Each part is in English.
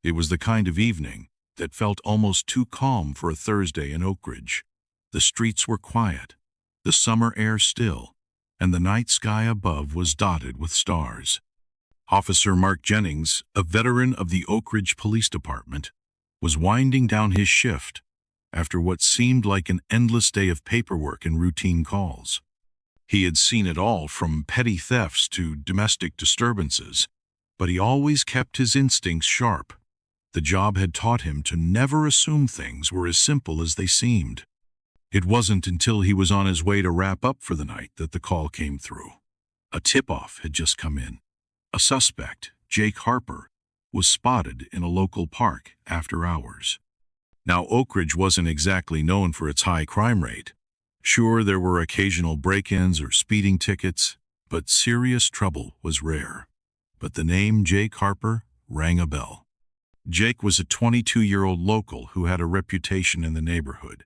It was the kind of evening that felt almost too calm for a Thursday in Oakridge. The streets were quiet, the summer air still, and the night sky above was dotted with stars. Officer Mark Jennings, a veteran of the Oakridge Police Department, was winding down his shift after what seemed like an endless day of paperwork and routine calls. He had seen it all from petty thefts to domestic disturbances, but he always kept his instincts sharp. The job had taught him to never assume things were as simple as they seemed. It wasn't until he was on his way to wrap up for the night that the call came through. A tip-off had just come in. A suspect, Jake Harper, was spotted in a local park after hours. Now, Oakridge wasn't exactly known for its high crime rate. Sure, there were occasional break-ins or speeding tickets, but serious trouble was rare. But the name Jake Harper rang a bell. Jake was a 22-year-old local who had a reputation in the neighborhood.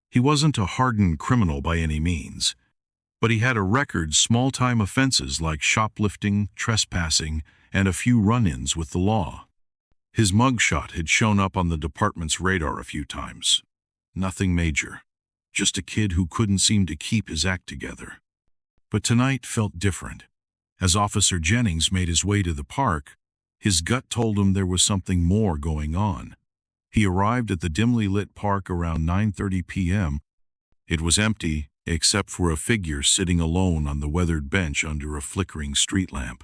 He wasn't a hardened criminal by any means, but he had a record small-time offenses like shoplifting, trespassing, and a few run-ins with the law. His mugshot had shown up on the department's radar a few times. Nothing major, just a kid who couldn't seem to keep his act together. But tonight felt different. As Officer Jennings made his way to the park, his gut told him there was something more going on. He arrived at the dimly lit park around 9:30 p.m. It was empty, except for a figure sitting alone on the weathered bench under a flickering street lamp.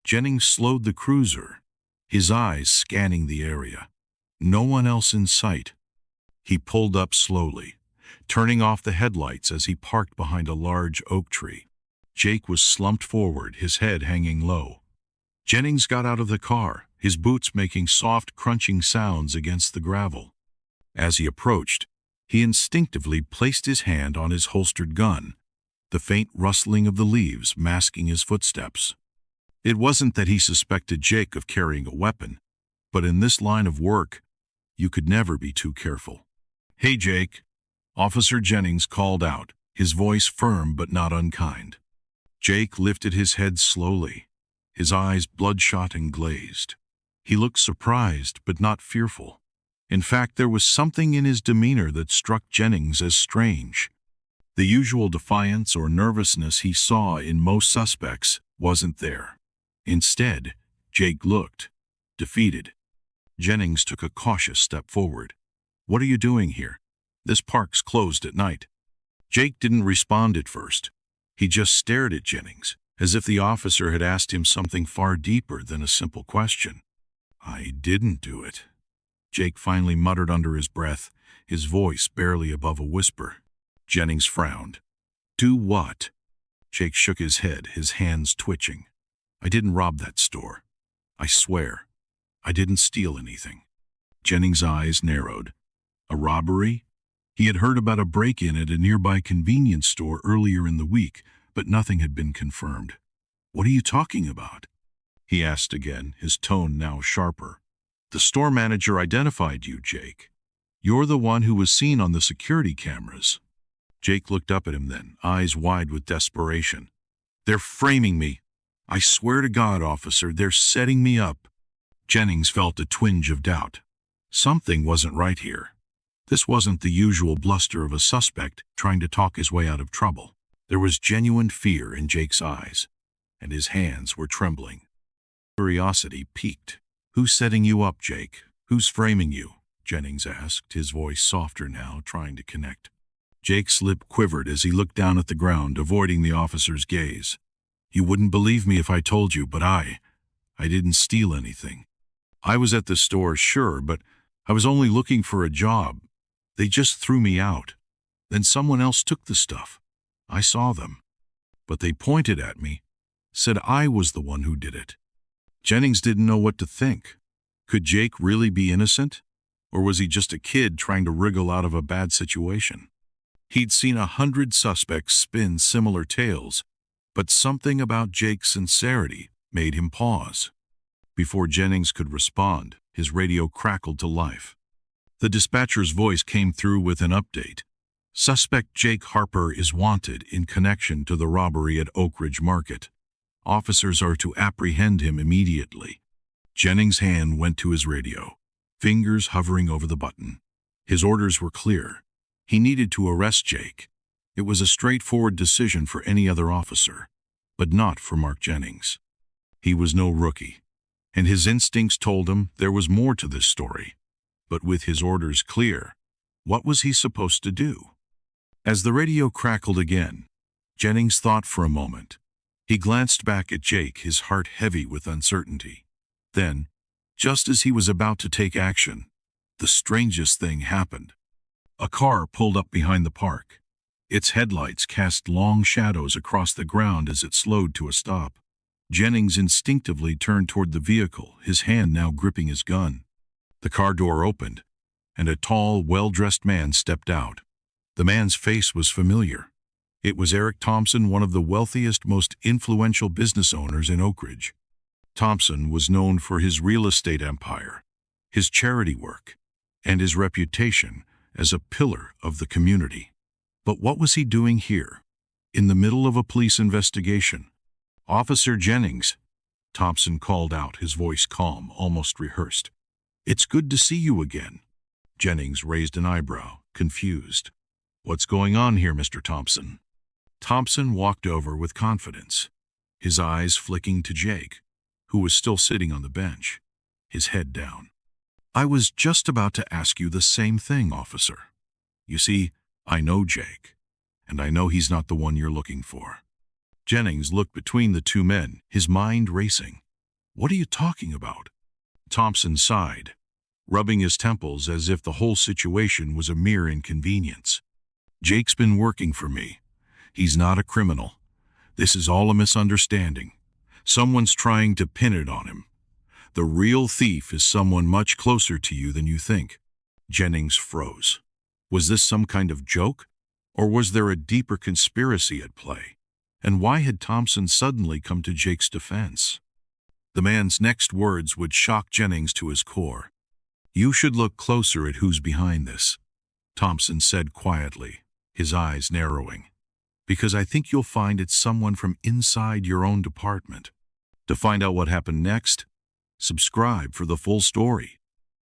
Jennings slowed the cruiser, his eyes scanning the area. No one else in sight. He pulled up slowly, turning off the headlights as he parked behind a large oak tree. Jake was slumped forward, his head hanging low. Jennings got out of the car, his boots making soft, crunching sounds against the gravel. As he approached, he instinctively placed his hand on his holstered gun, the faint rustling of the leaves masking his footsteps. It wasn't that he suspected Jake of carrying a weapon, but in this line of work, you could never be too careful. "Hey, Jake," Officer Jennings called out, his voice firm but not unkind. Jake lifted his head slowly, his eyes bloodshot and glazed. He looked surprised but not fearful. In fact, there was something in his demeanor that struck Jennings as strange. The usual defiance or nervousness he saw in most suspects wasn't there. Instead, Jake looked defeated. Jennings took a cautious step forward. "What are you doing here? This park's closed at night." Jake didn't respond at first. He just stared at Jennings, as if the officer had asked him something far deeper than a simple question. "I didn't do it," Jake finally muttered under his breath, his voice barely above a whisper. Jennings frowned. "Do what?" Jake shook his head, his hands twitching. "I didn't rob that store. I swear. I didn't steal anything." Jennings' eyes narrowed. A robbery? He had heard about a break-in at a nearby convenience store earlier in the week, but nothing had been confirmed. "What are you talking about?" he asked again, his tone now sharper. "The store manager identified you, Jake. You're the one who was seen on the security cameras." Jake looked up at him then, eyes wide with desperation. "They're framing me. I swear to God, officer, they're setting me up." Jennings felt a twinge of doubt. Something wasn't right here. This wasn't the usual bluster of a suspect trying to talk his way out of trouble. There was genuine fear in Jake's eyes, and his hands were trembling. Curiosity piqued. "Who's setting you up, Jake? Who's framing you?" Jennings asked, his voice softer now, trying to connect. Jake's lip quivered as he looked down at the ground, avoiding the officer's gaze. "You wouldn't believe me if I told you, but I didn't steal anything. I was at the store, sure, but I was only looking for a job. They just threw me out. Then someone else took the stuff. I saw them. But they pointed at me, said I was the one who did it." Jennings didn't know what to think. Could Jake really be innocent? Or was he just a kid trying to wriggle out of a bad situation? He'd seen 100 suspects spin similar tales, but something about Jake's sincerity made him pause. Before Jennings could respond, his radio crackled to life. The dispatcher's voice came through with an update. "Suspect Jake Harper is wanted in connection to the robbery at Oakridge Market. Officers are to apprehend him immediately." Jennings' hand went to his radio, fingers hovering over the button. His orders were clear. He needed to arrest Jake. It was a straightforward decision for any other officer, but not for Mark Jennings. He was no rookie, and his instincts told him there was more to this story. But with his orders clear, what was he supposed to do? As the radio crackled again, Jennings thought for a moment. He glanced back at Jake, his heart heavy with uncertainty. Then, just as he was about to take action, the strangest thing happened. A car pulled up behind the park. Its headlights cast long shadows across the ground as it slowed to a stop. Jennings instinctively turned toward the vehicle, his hand now gripping his gun. The car door opened, and a tall, well-dressed man stepped out. The man's face was familiar. It was Eric Thompson, one of the wealthiest, most influential business owners in Oakridge. Thompson was known for his real estate empire, his charity work, and his reputation as a pillar of the community. But what was he doing here, in the middle of a police investigation? "Officer Jennings," Thompson called out, his voice calm, almost rehearsed. "It's good to see you again." Jennings raised an eyebrow, confused. "What's going on here, Mr. Thompson?" Thompson walked over with confidence, his eyes flicking to Jake, who was still sitting on the bench, his head down. "I was just about to ask you the same thing, officer. You see, I know Jake, and I know he's not the one you're looking for." Jennings looked between the two men, his mind racing. "What are you talking about?" Thompson sighed, rubbing his temples as if the whole situation was a mere inconvenience. "Jake's been working for me. He's not a criminal. This is all a misunderstanding. Someone's trying to pin it on him. The real thief is someone much closer to you than you think." Jennings froze. Was this some kind of joke, or was there a deeper conspiracy at play? And why had Thompson suddenly come to Jake's defense? The man's next words would shock Jennings to his core. "You should look closer at who's behind this," Thompson said quietly, his eyes narrowing. "Because I think you'll find it's someone from inside your own department." To find out what happened next, subscribe for the full story.